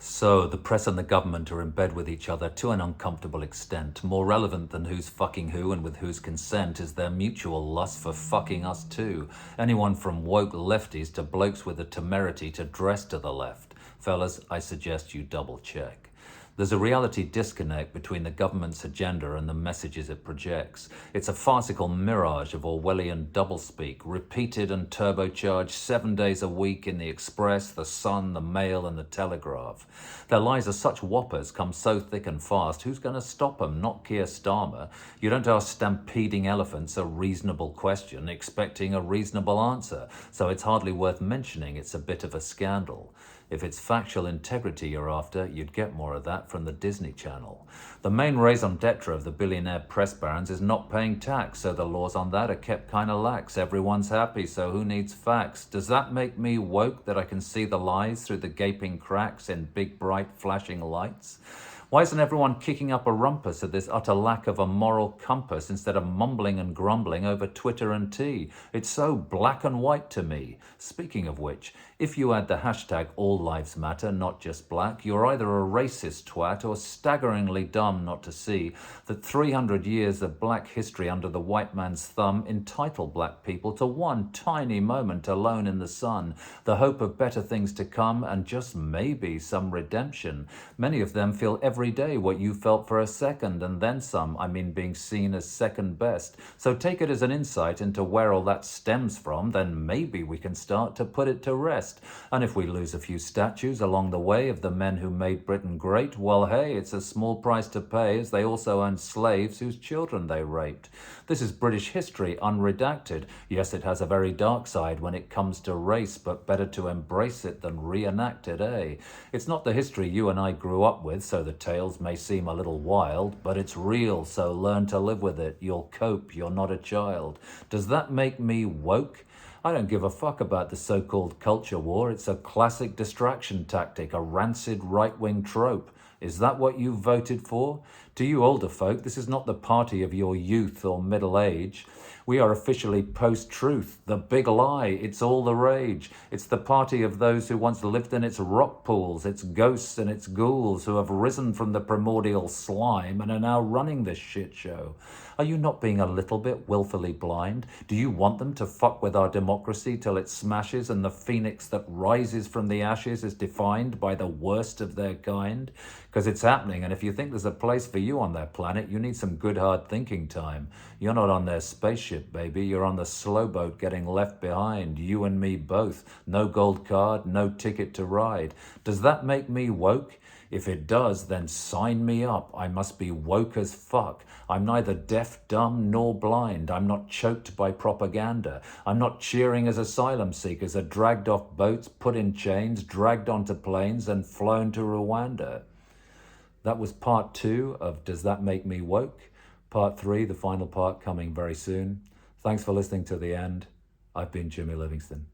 So, the press and the government are in bed with each other to an uncomfortable extent. More relevant than who's fucking who and with whose consent is their mutual lust for fucking us too. Anyone from woke lefties to blokes with the temerity to dress to the left. Fellas, I suggest you double check. There's a reality disconnect between the government's agenda and the messages it projects. It's a farcical mirage of Orwellian doublespeak, repeated and turbocharged 7 days a week in the Express, the Sun, the Mail and the Telegraph. Their lies are such whoppers, come so thick and fast, who's going to stop them? Not Keir Starmer. You don't ask stampeding elephants a reasonable question, expecting a reasonable answer, so it's hardly worth mentioning it's a bit of a scandal. If it's factual integrity you're after, you'd get more of that from the Disney Channel. The main raison d'etre of the billionaire press barons is not paying tax, so the laws on that are kept kinda lax. Everyone's happy, so who needs facts? Does that make me woke that I can see the lies through the gaping cracks in big bright flashing lights? Why isn't everyone kicking up a rumpus at this utter lack of a moral compass instead of mumbling and grumbling over Twitter and tea? It's so black and white to me. Speaking of which, if you add the hashtag All Lives Matter, not just black, you're either a racist twat or staggeringly dumb not to see that 300 years of black history under the white man's thumb entitle black people to one tiny moment alone in the sun, the hope of better things to come and just maybe some redemption. Many of them feel every day what you felt for a second and then some, I mean being seen as second best. So take it as an insight into where all that stems from, then maybe we can start to put it to rest. And if we lose a few statues along the way of the men who made Britain great, well hey, it's a small price to pay as they also owned slaves whose children they raped. This is British history unredacted. Yes, it has a very dark side when it comes to race, but better to embrace it than reenact it, eh? It's not the history you and I grew up with, so the tales may seem a little wild, but it's real, so learn to live with it. You'll cope, you're not a child. Does that make me woke? I don't give a fuck about the so-called culture war. It's a classic distraction tactic, a rancid right-wing trope. Is that what you voted for? To you older folk, this is not the party of your youth or middle age. We are officially post-truth, the big lie, it's all the rage. It's the party of those who once lived in its rock pools, its ghosts and its ghouls, who have risen from the primordial slime and are now running this shit show. Are you not being a little bit willfully blind? Do you want them to fuck with our democracy till it smashes and the phoenix that rises from the ashes is defined by the worst of their kind? Because it's happening, and if you think there's a place for you on their planet, you need some good hard thinking time. You're not on their spaceship, baby. You're on the slow boat getting left behind. You and me both. No gold card, no ticket to ride. Does that make me woke? If it does, then sign me up. I must be woke as fuck. I'm neither deaf, dumb, nor blind. I'm not choked by propaganda. I'm not cheering as asylum seekers are dragged off boats, put in chains, dragged onto planes, and flown to Rwanda. That was part 2 of Does That Make Me Woke? Part 3, the final part, coming very soon. Thanks for listening to the end. I've been Jimmy Livingstone.